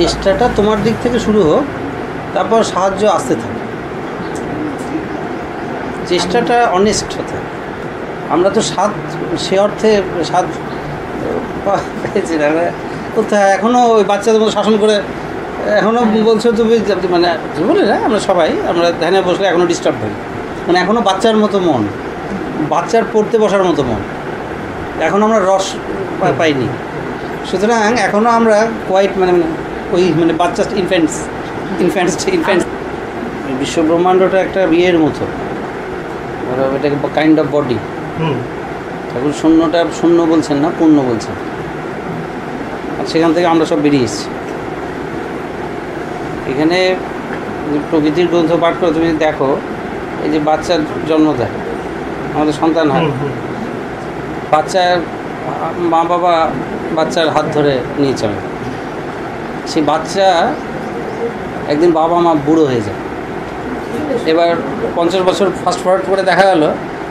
চেষ্টাটা তোমার দিক থেকে শুরু হোক, তারপর সাহায্য আসতে থাকে। চেষ্টাটা অনেস্ট হতে। আমরা তো স্বাদ সে অর্থে স্বাদ পেয়েছি না কোথায়, এখনও ওই বাচ্চাদের মতো শাসন করে এখনও বলছো তুমি, মানে বলে না আমরা সবাই আমরা ধ্যানে বসলে এখনও ডিস্টার্ব হই, মানে এখনও বাচ্চার মতো মন, বাচ্চার পড়তে বসার মতো মন, এখন আমরা রস পাইনি। সুতরাং এখনও আমরা কোয়াইট মানে ওই মানে বাচ্চা ইনফ্যান্টস। বিশ্বব্রহ্মাণ্ডটা একটা বিয়ের মতো, এটাকে কাইন্ড অফ বডি। ঠাকুর শূন্যটা শূন্য বলছেন না, পূর্ণ বলছেন, আর সেখান থেকে আমরা সব বেরিয়ে এসেছি। এখানে প্রকৃতির গ্রন্থ পাঠ করে তুমি দেখো, এই যে বাচ্চার জন্ম দেয়, আমাদের সন্তান হয়, বাচ্চার মা বাবা বাচ্চার হাত ধরে নিয়ে চলে, সেই বাচ্চা একদিন বাবা মা বুড়ো হয়ে যায়। এবার 50 বছর ফাস্ট ফরওয়ার্ড করে দেখা গেল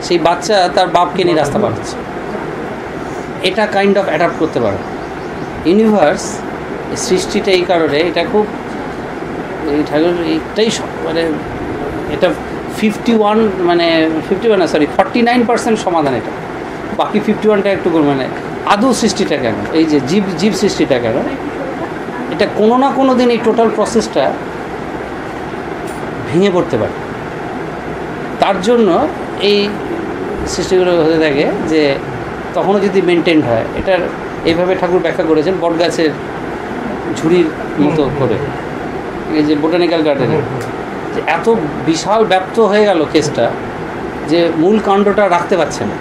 সেই বাচ্চা তার বাপকে নিয়ে রাস্তা পার হচ্ছে। এটা কাইন্ড অফ অ্যাডাপ্ট করতে পারে ইউনিভার্স। সৃষ্টিটা এই কারণে এটা খুব এই ঠাকুর এইটাই মানে এটা 49% সমাধান। এটা বাকি 51টা একটু মানে আদৌ সৃষ্টিটা কেন, এই যে জীব সৃষ্টিটা কেন, এটা কোনো না কোনো দিন এই টোটাল প্রসেসটা ভেঙে পড়তে পারে। তার জন্য এই সৃষ্টিগুলো হতে থাকে যে তখনও যদি মেনটেন্ড হয়। এটার এইভাবে ঠাকুর ব্যাখ্যা করেছেন বটগাছের ঝুড়ির মতো করে, এই যে বোটানিক্যাল গার্ডেনে, যে এত বিশাল ব্যাপ্ত হয়ে গেল কেসটা যে মূল কাণ্ডটা রাখতে পারছে না,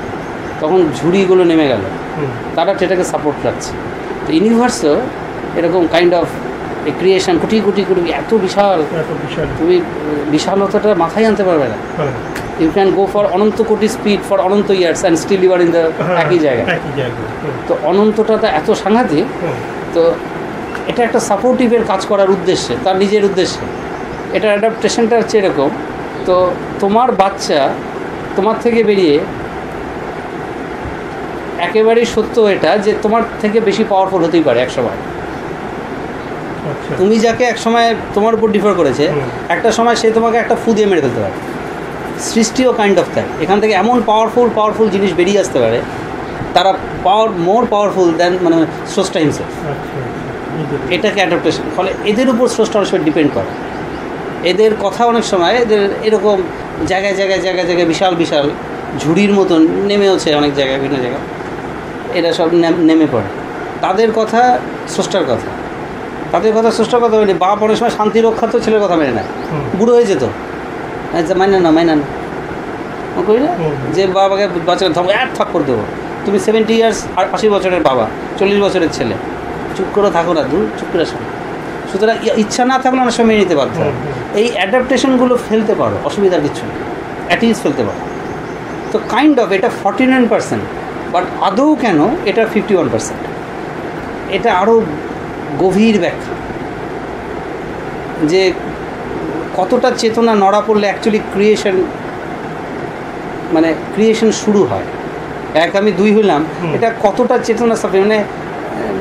তখন ঝুড়িগুলো নেমে গেল, তারা সেটাকে সাপোর্ট রাখছে। তো ইউনিভার্সও এরকম কাইন্ড অফ এই ক্রিয়েশন কোটি কোটি কোটি এত বিশাল, তুমি বিশালতাটা মাথায় আনতে পারবে না। ইউ ক্যান গো ফর অনন্ত কোটি স্পিড ফর অনন্ত years and still you are in the একই জায়গায়। তো অনন্তটা এত সাংঘাতিক। তো এটা একটা সাপোর্টিভের কাজ করার উদ্দেশ্যে, তার নিজের উদ্দেশ্যে। এটার অ্যাডাপ্টেশনটা হচ্ছে এরকম। তো তোমার বাচ্চা তোমার থেকে বেরিয়ে, একেবারেই সত্য এটা যে তোমার থেকে বেশি পাওয়ারফুল হতেই পারে একসময়। তুমি যাকে একসময় তোমার উপর ডিফার করেছে, একটা সময় সে তোমাকে একটা ফু দিয়ে মেরে ফেলতে পারে। সৃষ্টিও কাইন্ড অফ তাই, এখান থেকে এমন পাওয়ারফুল জিনিস বেরিয়ে আসতে পারে, তারা মোর পাওয়ারফুল দ্যান মানে স্রষ্টা হিমসেলফ। এটাকে অ্যাডাপ্টেশন। ফলে এদের উপর স্রষ্টা অনেক সময় ডিপেন্ড করে। এদের কথা অনেক সময় এদের এরকম জায়গায় বিশাল ঝুড়ির মতন নেমেওছে অনেক জায়গায়, বিভিন্ন জায়গায় এরা সব নেমে পড়ে। তাদের কথা স্রষ্টার কথা, মানে বাপ অনেক সময় শান্তি রক্ষা তো ছেলের কথা মেনে নেয়, বুড়ো হয়ে যেত মাইনে না করি না, যে বাবাকে বাচ্চাকে ধমক থাক করে দেবো, তুমি 70 ইয়ার্স আর 80 বছরের বাবা, 40 বছরের ছেলে, চুপ করে থাকো না, চুপ করে শোনো। সুতরাং ইচ্ছা না থাকলে অনেক সময় মেনে নিতে বাধ্য হয়। এই অ্যাডাপ্টেশনগুলো ফেলতে পারো, অসুবিধার কিছু নেই, অ্যাটলিস্ট ফেলতে পারো। তো কাইন্ড অফ এটা 49%, বাট আদৌ কেন এটা 51%। এটা আরও গভীর ব্যাখ্যা যে কতটা চেতনা নড়া পড়লে অ্যাকচুয়ালি ক্রিয়েশন শুরু হয়। এক আমি দুই হইলাম, এটা কতটা চেতনা সাপে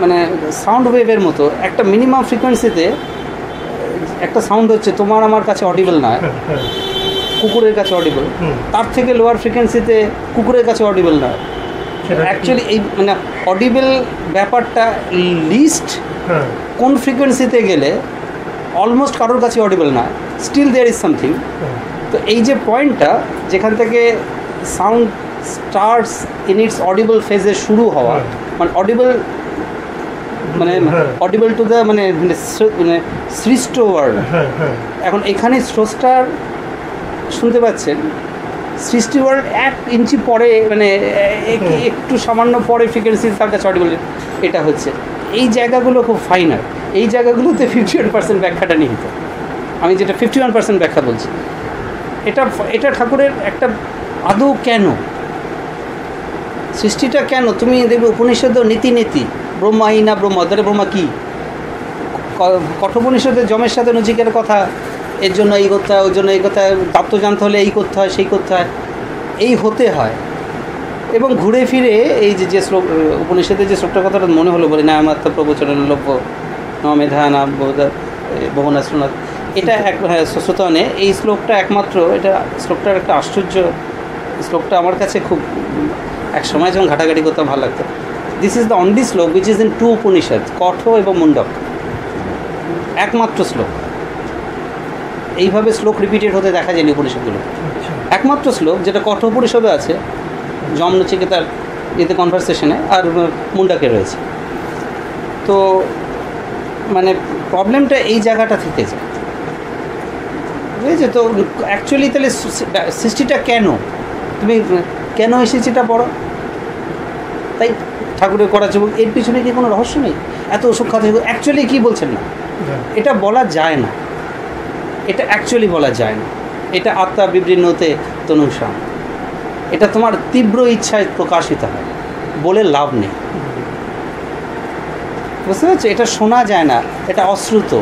মানে সাউন্ড ওয়েভের মতো একটা মিনিমাম ফ্রিকোয়েন্সিতে একটা সাউন্ড হচ্ছে, তোমার আমার কাছে অডিবল নয়, কুকুরের কাছে অডিবল, তার থেকে লোয়ার ফ্রিকোয়েন্সিতে কুকুরের কাছে অডিবল নয়। অ্যাকচুয়ালি এই মানে অডিবল ব্যাপারটা লিস্ট কোন ফ্রিকোয়েন্সিতে গেলে অলমোস্ট কারোর কাছে অডিবল না, স্টিল দেয়ার ইজ সামথিং। তো এই যে পয়েন্টটা যেখান থেকে sound starts in it's audible ফেজে শুরু হওয়া, মানে অডিবল টু দ্য মানে সৃষ্ট ওয়ার্ল্ড। এখন এখানে স্রষ্টার শুনতে পাচ্ছেন, সৃষ্টি ওয়ার্ল্ড 1 ইঞ্চি পরে মানে একটু সামান্য পরে ফ্রিকোয়েন্সি তার কাছে অডিবল এটা হচ্ছে। এই জায়গাগুলো খুব ফাইনাল, এই জায়গাগুলোতে 51% ব্যাখ্যাটা নিহিত। আমি যেটা 51% ব্যাখ্যা বলছি, এটা ঠাকুরের একটা আদৌ কেন সৃষ্টিটা কেন। তুমি দেখবে উপনিষদ নীতি ব্রহ্মাই না ব্রহ্ম, তাহলে ব্রহ্মা কী? কঠোপনিষদের যমের সাথে নচিকের কথা, এর জন্য এই করতে হয়, ওর জন্য এই করতে হয়, তত্ত্ব জানতে হলে এই করতে হয়, সেই করতে হয়, এই হতে হয়। এবং ঘুরে ফিরে এই যে শ্লোক উপনিষদের যে শ্লোকটার কথাটা মনে হলো, বলে না আমার তো প্রবচনের লভ্য মেধা না ভুবনেশ্বরনাথ, এটা এক সুতনে এই শ্লোকটা একমাত্র, এটা শ্লোকটার একটা আশ্চর্য, শ্লোকটা আমার কাছে খুব এক সময় যখন ঘাটাঘাটি করতাম ভালো লাগতো। দিস ইজ দ্য অনলি শ্লোক উইচ ইজ ইন 2 উপনিষদ, কঠ এবং মুন্ডক, একমাত্র শ্লোক। এইভাবে শ্লোক রিপিটেড হতে দেখা যায়নি উপনিষদগুলো। একমাত্র শ্লোক যেটা কঠ উপনিষদে আছে, যম নচিকেতার এতে কনভারসেশনে, আর মুন্ডাকে রয়েছে। তো মানে প্রবলেমটা এই জায়গাটা থেকে যায়, বুঝেছে? তো অ্যাকচুয়ালি তাহলে সৃষ্টিটা কেন, তুমি কেন এসেছি এটা পড়ো, তাই ঠাকুরের করা যাবে, এর পিছনে কি কোনো রহস্য নেই? এত ওষুধ খাতে অ্যাকচুয়ালি কী বলছেন না, এটা বলা যায় না, এটা অ্যাকচুয়ালি বলা যায় না। এটা আত্মা বিবৃণ্যতে তনুষাম, এটা তোমার তীব্র ইচ্ছায় প্রকাশিত হয়, বলে লাভ নেই, বুঝতে পারছো? এটা শোনা যায় না, এটা অশ্রুত,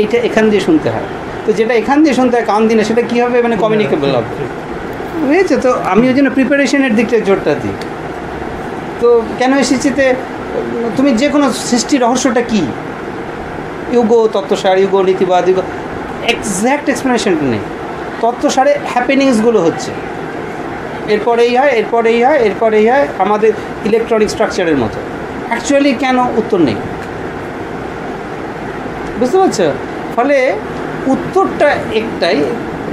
এইটা এখান দিয়ে শুনতে হয়। তো যেটা এখান দিয়ে শুনতে হয় কান দিনে, সেটা কীভাবে মানে কমিউনিকেবল হবে, বুঝেছো? তো আমি ওই জন্য প্রিপারেশনের দিকটা জোরটা দিই। তো কেন এসেছিতে তুমি যে কোনো সৃষ্টির রহস্যটা কী, ইউগো তত্ত্বসার, ইউগো নীতিবাদ, ইউগো এক্স্যাক্ট এক্সপ্লেনেশনটা নেই। তত্ত্বসারে হ্যাপেনিংসগুলো হচ্ছে, এরপরে এই হয়, এরপরে এই হয়, এরপরে এই হয়, আমাদের ইলেকট্রনিক স্ট্রাকচারের মতো। অ্যাকচুয়ালি কেন, উত্তর নেই, বুঝতে পারছো? ফলে উত্তরটা একটাই,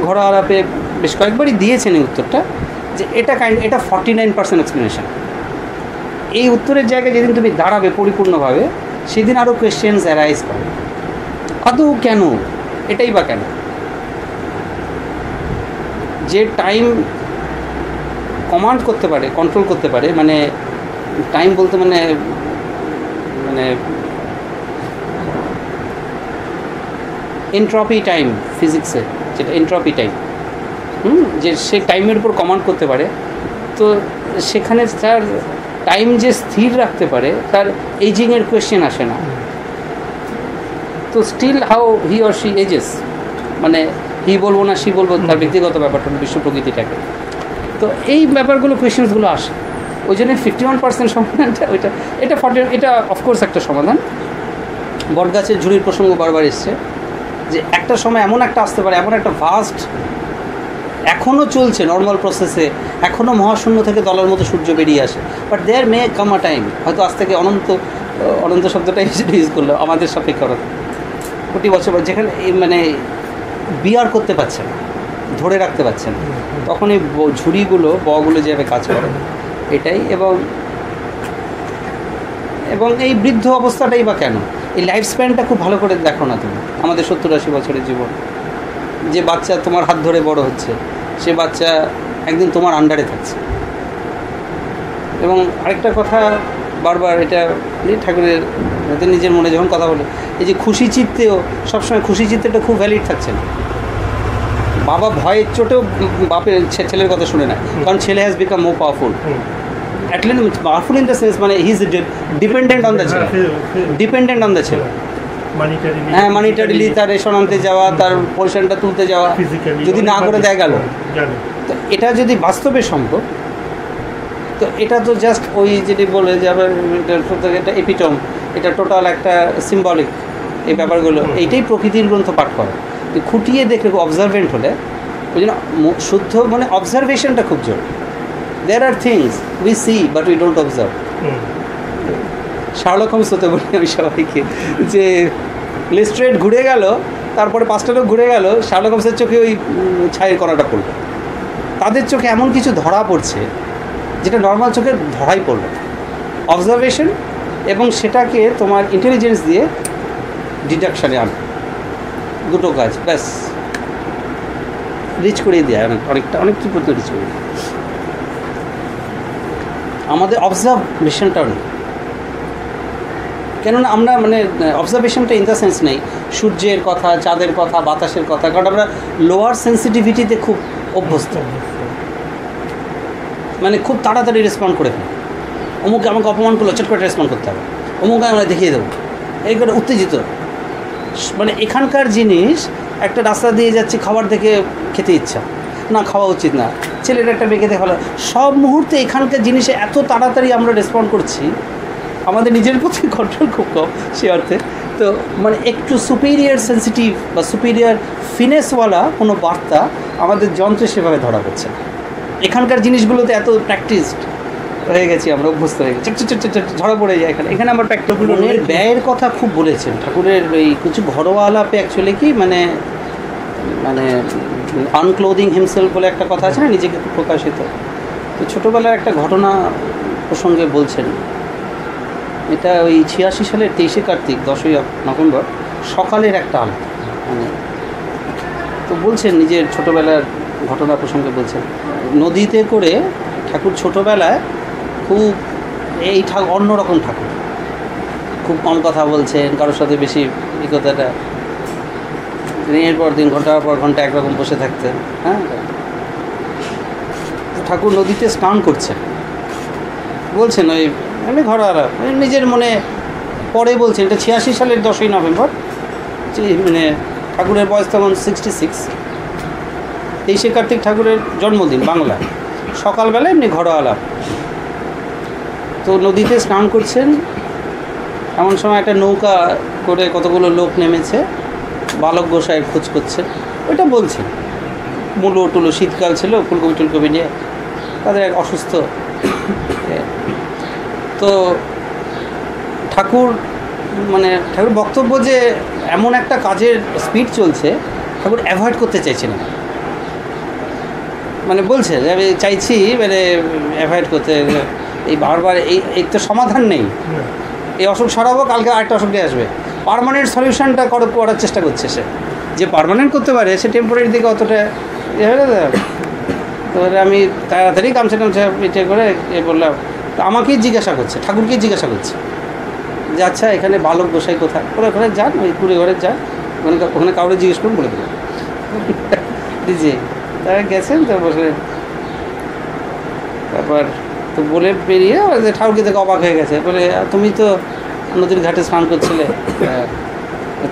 ঘোড়া আলাপে বেশ কয়েকবারই দিয়েছেন এই উত্তরটা, যে এটা এটা 49% এক্সপ্লেনেশন। এই উত্তরের জায়গায় যেদিন তুমি দাঁড়াবে পরিপূর্ণভাবে, সেদিন আরও কোয়েশ্চেন্স অ্যারাইজ করে, আদৌ কেন, এটাই বা কেন? যে টাইম কমান্ড করতে পারে, কন্ট্রোল করতে পারে, মানে টাইম বলতে মানে এন্ট্রপি টাইম, ফিজিক্সে যেটা এন্ট্রপি টাইম, যে সে টাইমের উপর কমান্ড করতে পারে, তো সেখানে তার টাইম যে স্থির রাখতে পারে, তার এজিংয়ের কোয়েশ্চেন আসে না। তো still how he or she ages, মানে হি বলবো না সি বলবো, তার ব্যক্তিগত ব্যাপারটা, বিশ্ব প্রকৃতিটাকে। তো এই ব্যাপারগুলো কোয়েশ্চেন্সগুলো আসে, ওই জন্য 51% সমাধানটা ওইটা, এটা 40, এটা অফকোর্স একটা সমাধান। বটগাছের ঝুড়ির প্রসঙ্গ বারবার এসছে, যে একটা সময় এমন একটা আসতে পারে, এমন একটা ভাস্ট, এখনও চলছে নর্মাল প্রসেসে, এখনও মহাশূন্য থেকে দলের মতো সূর্য বেরিয়ে আসে, but there May come a time, হয়তো আজ থেকে অনন্ত শব্দটা ইউজ করলো আমাদের সাপেক্ষতা, কোটি বছর পর, যেখানে মানে বিয়ার করতে পারছে না, ধরে রাখতে পারছে না, তখন এই ঝুড়িগুলো, বগুলো যেভাবে কাজ করে, এটাই। এবং এই বৃদ্ধ অবস্থাটাই বা কেন, এই লাইফ স্প্যানটা খুব ভালো করে দেখো না তুমি, আমাদের 70-80 বছরের জীবন। যে বাচ্চা তোমার হাত ধরে বড় হচ্ছে, সে বাচ্চা একদিন তোমার আন্ডারে থাকছে। এবং আরেকটা কথা বারবার, এটা ঠাকুরের নিজের মনে যখন কথা বলে, এই যে খুশি চিত্তেও সবসময় খুশি চিত্তেটা খুব ভ্যালিড থাকছে না। বাবা ভয়ের চোটেও বাপের ছেলের কথা শুনে না, কারণ ছেলে has become more powerful, at least powerful in the sense মানে he is dependent on the ছেলে, ডিপেন্ডেন্ট অন দ্য ছেলে। হ্যাঁ, মানিটারিলি তার রেশন আনতে যাওয়া, তার পোর্শনটা তুলতে যাওয়া, যদি না করে দেয় গেল। তো এটা যদি বাস্তবে সম্ভব, তো এটা তো জাস্ট ওই যেটি বলে যে আবার এটা এপিটম, এটা টোটাল একটা সিম্বলিক, এই ব্যাপারগুলো এইটাই প্রকৃতির গ্রন্থ পাঠ করা, খুঁটিয়ে দেখলে, অবজারভেন্ট হলে, ওই জন্য শুদ্ধ মানে অবজারভেশনটা খুব জোর। There are things we see but we don't observe. Sherlock Holmes হতে বলি আমি সবাইকে, যে লেস্ট্রেট ঘুরে গেল, তারপরে 5টা লোক ঘুরে গেল, শার্লক হোমসের চোখে ওই ছায়ের কণাটা পড়লো, তাদের চোখে এমন কিছু ধরা পড়ছে যেটা নর্মাল চোখে ধরাই পড়লো। অবজারভেশন এবং সেটাকে তোমার ইন্টেলিজেন্স দিয়ে ডিডাকশানে আন, দুটো কাজ ব্যাস রিচ করিয়ে দেয়, অনেকটা পর্যন্ত রিচ করিয়ে দেয়। আমাদের অবজারভেশনটাও নেই, কেননা আমরা মানে অবজারভেশনটা ইন দ্য সেন্স নেই সূর্যের কথা, চাঁদের কথা, বাতাসের কথা, কারণ আমরা লোয়ার সেন্সিটিভিটিতে খুব অভ্যস্ত, মানে খুব তাড়াতাড়ি রেসপন্ড করে ফেলি। অমুকে আমাকে অপমান করলো, চট করে রেসপন্ড করতে হবে, অমুকে আমরা দেখিয়ে দেবো, এই করে উত্তেজিত। মানে এখানকার জিনিস, একটা রাস্তা দিয়ে যাচ্ছি, খাবার দেখে খেতে ইচ্ছা না, খাওয়া উচিত না, ছেলেটা একটা মেয়েকে দেখে ভালো, সব মুহূর্তে এখানকার জিনিসে এত তাড়াতাড়ি আমরা রেসপন্ড করছি, আমাদের নিজের প্রতি কন্ট্রোল খুব কম সে অর্থে। তো মানে একটু সুপিরিয়ার সেন্সিটিভ বা সুপিরিয়ার ফিনেসওয়ালা কোনো বার্তা আমাদের যন্ত্রে সেভাবে ধরা পড়ছে না। এখানকার জিনিসগুলোতে এত প্র্যাকটিসড হয়ে গেছি আমরা, অভ্যস্ত হয়ে গেছি, ঝরা পড়ে যায় এখানে। এখানে আমার প্র্যাকটিসগুলোর ব্যয়ের কথা খুব বলেছেন ঠাকুরের। এই কিছু ঘরোয়া আলাপে অ্যাকচুয়ালি কি মানে মানে আনক্লোদিং হিমসেলফ বলে একটা কথা আছে না, নিজেকে খুব প্রকাশিত। তো ছোটোবেলার একটা ঘটনা প্রসঙ্গে বলছেন, এটা ওই 86 সালের 23শে কার্তিক 10ই নভেম্বর সকালের একটা আলাপ, মানে তো বলছেন নিজের ছোটোবেলার ঘটনা প্রসঙ্গে বলছেন, নদীতে করে ঠাকুর ছোটোবেলায় খুব এই অন্যরকম ঠাকুর, খুব কম কথা বলছেন, কারোর সাথে বেশি অভিজ্ঞতাটা, দিনের পর দিন ঘন্টার পর ঘন্টা একরকম বসে থাকতেন। হ্যাঁ, ঠাকুর নদীতে স্নান করছেন, বলছেন ওই এমনি ঘরোয়া নিজের মনে পরে বলছেন, এটা 86 সালের 10ই নভেম্বর, মানে ঠাকুরের বয়স তখন 66, 23শে কার্তিক ঠাকুরের জন্মদিন বাংলা, সকালবেলা এমনি ঘরোয়া আলাপ। তো নদীতে স্নান করছেন, এমন সময় একটা নৌকা করে কতগুলো লোক নেমেছে, বালক গোসাইয়ের খোঁজ করছে, ওইটা বলছেন। মূলো টুলো শীতকাল ছিল, ফুলকপি টুলকপি নিয়ে তাদের এক অসুস্থ। তো ঠাকুর বক্তব্য যে এমন একটা কাজের স্পিড চলছে, ঠাকুর অ্যাভয়েড করতে চাইছেন, মানে বলছে যে আমি চাইছি মানে অ্যাভয়েড করতে, এই বারবার এই তো সমাধান নেই, এই অসুখ সারাবো, কালকে আরেকটা অসুখ নিয়ে আসবে, পার্মানেন্ট সলিউশনটা করার চেষ্টা করছে সে। যে পার্মানেন্ট করতে পারে সে টেম্পোরারি দিকে অতটা তো আমি তাড়াতাড়ি গামছা ইটে করে বললাম, তো আমাকেই জিজ্ঞাসা করছে, ঠাকুরকেই জিজ্ঞাসা করছে যে আচ্ছা এখানে বালক গোসাই কোথায়, ওখানে যান, ওই কুড়ে ঘরে যান, ওখানে কাউরে জিজ্ঞেস করুন, বলে দেবেন। জি, তারা গেছেন, তো বসে তারপর তো বলে বেরিয়ে ঠাকুরকে দেখে অবাক হয়ে গেছে, বলে তুমি তো নদীর ঘাটে স্নান করছিলে,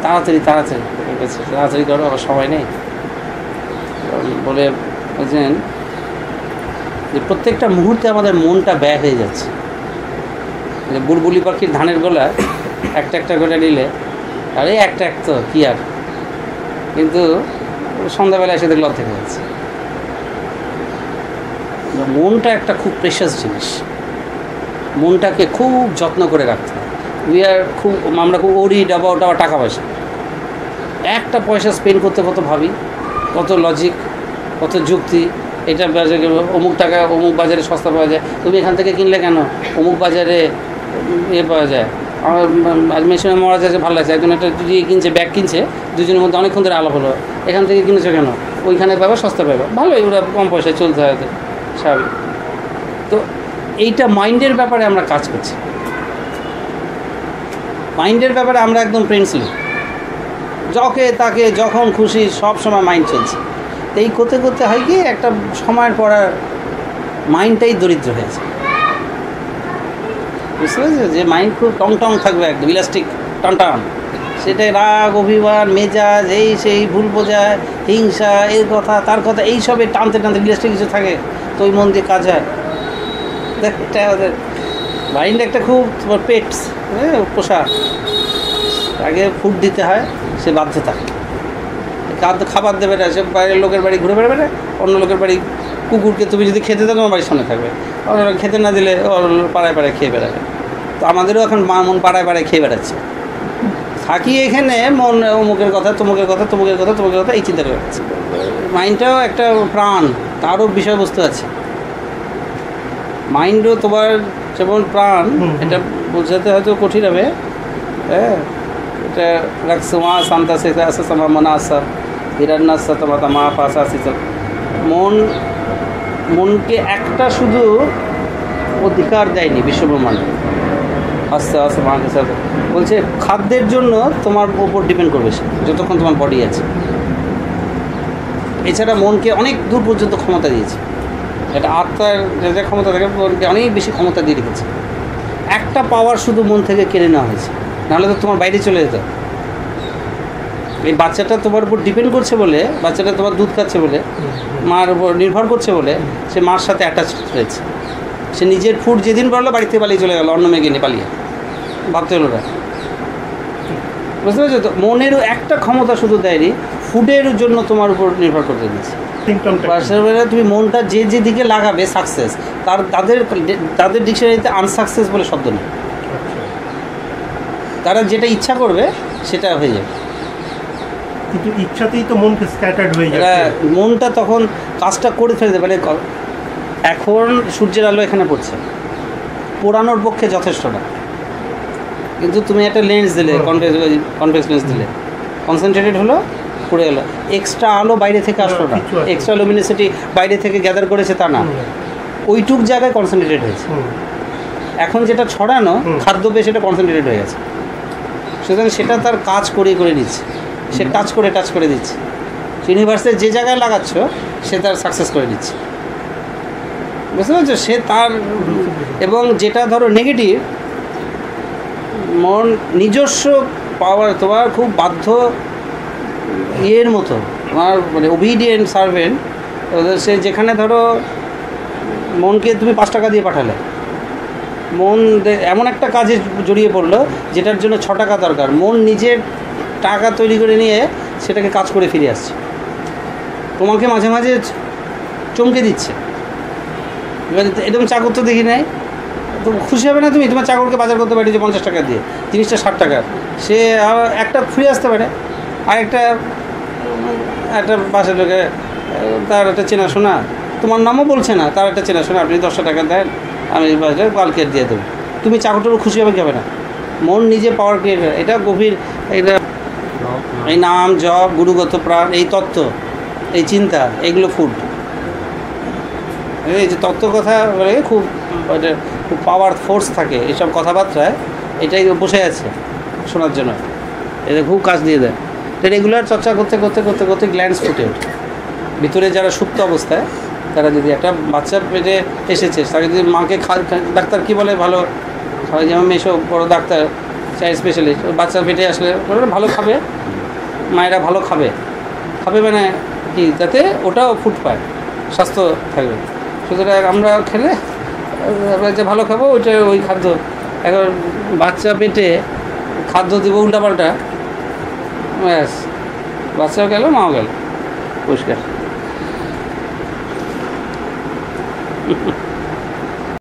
তাড়াতাড়ি তাড়াতাড়ি করো, আবার সময় নেই। বলে বলছেন যে প্রত্যেকটা মুহূর্তে আমাদের মনটা ব্যয় হয়ে যাচ্ছে, যে বুলবুলি পাখির ধানের গোলা একটা একটা করে নিলে আরে একটা এক তো কী আর, কিন্তু সন্ধ্যাবেলা এসে দেখলে অর্ধেক হয়ে যাচ্ছে। মনটা একটা খুব প্রেশাস জিনিস, মনটাকে খুব যত্ন করে রাখতে হয়। আমরা খুব ওরিড অ্যাবাউট আবার টাকা পয়সা, একটা পয়সা স্পেন্ড করতে কত ভাবি, কত লজিক, কত যুক্তি, এটা বাজারে অমুক টাকা অমুক বাজারে সস্তা পাওয়া যায়, তুমি এখান থেকে কিনলে কেন, অমুক বাজারে পাওয়া যায়। আমার মেশিনে মরা যাচ্ছে, ভালো লাগছে, একজন একটা কিনছে, ব্যাগ কিনছে, দুজনের মধ্যে অনেকক্ষণ ধরে আলাপ হলো, এখান থেকে কিনেছো কেন, ওইখানে পাবা, সস্তা পাবা, ভালোই, ওরা কম পয়সায় চলতে হয়, স্বাভাবিক। তো এইটা মাইন্ডের ব্যাপারে আমরা কাজ করছি, মাইন্ডের ব্যাপারে আমরা একদম প্রিন্সলি, যকে তাকে যখন খুশি সব সময় মাইন্ড চলছে। এই করতে করতে হয় কি, একটা সময়ের পর মাইন্ডটাই দরিদ্র হয়েছে, বুঝতে পেরেছি? যে মাইন্ড খুব টং থাকবে, একদম ইলাস্টিক টান, সেটাই রাগ, অভিমান, মেজাজ, এই সেই, ভুল বোঝায়, হিংসা, এর কথা তার কথা, এইসবে টানতে ইলাস্টিক কিছু থাকে, তো ওই মন দিয়ে কাজ হয়। দেখ, এটা আমাদের মাইন্ড একটা খুব তোমার পেটস, পোষা, আগে ফুড দিতে হয়, সে বাধ্য থাকে, খাবার দেবে না, সে বাইরের লোকের বাড়ি ঘুরে বেড়াবে না, অন্য লোকের বাড়ি, কুকুরকে তুমি যদি খেতে দাও তোমার বাড়ির সামনে থাকবে, অন্য খেতে না দিলে পাড়ায় খেয়ে বেড়াবে। তো আমাদেরও এখন মন পাড়ায় খেয়ে বেড়াচ্ছে, থাকি এখানে মন অমুকের কথা, তমুকের কথা, এই চিন্তা করে বেড়াচ্ছে। মাইন্ডটাও একটা প্রাণ, তারও বিষয়বস্তু আছে, মাইন্ডও তোমার যেমন প্রাণ, এটা বোঝাতে হয়তো কঠিন হবে। হ্যাঁ, এটা রাখসমা শান্তা সে আসা সমা মনা আসা হিরান্না সাতমাতা মা পাশা শীত, মনকে একটা শুধু অধিকার দেয়নি বিশ্বব্রহ্মাণ্ডে, আস্তে আস্তে মাকে সাথে বলছে খাদ্যের জন্য তোমার ওপর ডিপেন্ড করবে সে, যতক্ষণ তোমার বডি আছে। এছাড়া মনকে অনেক দূর পর্যন্ত ক্ষমতা দিয়েছে, এটা আত্মার যে ক্ষমতা থাকে মনকে অনেক বেশি ক্ষমতা দিয়ে রেখেছে। একটা পাওয়ার শুধু মন থেকে কেড়ে নেওয়া হয়েছে, নাহলে তো তোমার বাইরে চলে যেত। এই বাচ্চাটা তোমার উপর ডিপেন্ড করছে বলে, বাচ্চাটা তোমার দুধ খাচ্ছে বলে, মার উপর নির্ভর করছে বলে, সে মার সাথে অ্যাটাচ হয়েছে। সে নিজের ফুড যেদিন পারলো বাড়ি থেকে পালিয়ে চলে গেল, অন্য মেয়ে নিয়ে পালিয়ে, ভাবতে হলো না। বুঝতে পারছো তো? মনেরও একটা ক্ষমতা শুধু দেয়নি, ফুডের জন্য তোমার উপর নির্ভর করতে দিচ্ছে। তুমি মনটা যে যেদিকে লাগাবে সাকসেস, তাদের ডিকশনারিতে আনসাকসেস বলে শব্দ নেই। তারা যেটা ইচ্ছা করবে সেটা হয়ে যাবে, কিন্তু ইচ্ছাতেই তো মনকে স্ক্যাটার্ড হয়ে যায়। মনটা তখন কাজটা করে ফেলতে পারে। এখন সূর্যের আলো এখানে পড়ছে, পোড়ানোর পক্ষে যথেষ্ট না, কিন্তু তুমি একটা লেন্স দিলে, কনভেক্স লেন্স দিলে, কনসেন্ট্রেটেড হলো, পড়ে গেলো। এক্সট্রা আলো বাইরে থেকে আসলো না, এক্সট্রা লুমিনিসিটি বাইরে থেকে গ্যাদার করেছে তা না, ওইটুক জায়গায় কনসেন্ট্রেটেড হয়েছে। এখন যেটা ছড়ানো খাদ্য পেয়ে সেটা কনসেন্ট্রেটেড হয়ে গেছে, সুতরাং সেটা তার কাজ করে নিচ্ছে, সে টাচ করে দিচ্ছে। ইউনিভার্সের যে জায়গায় লাগাচ্ছ সে তার সাকসেস করে দিচ্ছে, বুঝতে পারছো? সে তার, এবং যেটা ধরো নেগেটিভ, মন নিজস্ব পাওয়ার, তোমার খুব বাধ্য ইয়ের মতো, তোমার মানে ওবিডিয়েন্ট সার্ভেন্ট। সে যেখানে ধরো মনকে তুমি 5 টাকা দিয়ে পাঠালে, মন এমন একটা কাজে জড়িয়ে পড়লো যেটার জন্য 6 টাকা দরকার, মন নিজের টাকা তৈরি করে নিয়ে সেটাকে কাজ করে ফিরে আসছে, তোমাকে মাঝে মাঝে চমকে দিচ্ছে। এবার এরকম চাকর তো দেখি নাই, তো খুশি হবে না তুমি? তোমার চাকরকে বাজার করতে পারি যে 50 টাকা দিয়ে, জিনিসটা 60 টাকার, সে একটা ফিরে আসতে পারে, আর একটা বাসার লোকে তার একটা চেনাশোনা, তোমার নামও বলছে না, তার একটা চেনাশোনা, আপনি 10 টাকা দেন, আমি বাজার কালকে দিয়ে দেবো, তুমি চাকরটারও খুশি হবে কি হবে না? মন নিজে পাওয়ার ক্রিয়েট, এটা গভীর, এটা এই নাম জপ, গুরুগত প্রাণ, এই তত্ত্ব, এই চিন্তা, এইগুলো ফুড। এই যে তত্ত্ব কথা বলে খুব পাওয়ার ফোর্স থাকে এইসব কথাবার্তায়, এটাই বসে আছে শোনার জন্য, এটা খুব কাজ দিয়ে দেয়। তো রেগুলার চর্চা করতে করতে করতে করতে গ্ল্যান্ডস ফুটে ওঠে ভিতরে। যারা সুপ্ত অবস্থায়, তারা যদি একটা বাচ্চা পেটে এসেছে, তাকে যদি মাকে ডাক্তার কী বলে ভালো, যেমন মেশো বড় ডাক্তার, চাইল্ড স্পেশালিস্ট, বাচ্চা পেটে আসলে ভালো খাবে, মায়েরা ভালো খাবে মানে কি, যাতে ওটাও ফুড পায়, স্বাস্থ্য থাকবে। সুতরাং আমরা খেলে আমরা যে ভালো খাবো, ওইটা ওই খাদ্য। এখন বাচ্চা পেটে খাদ্য দেবো উল্টাপাল্টা, ব্যাস বাচ্চাও গেল, মাও গেল, পরিষ্কার।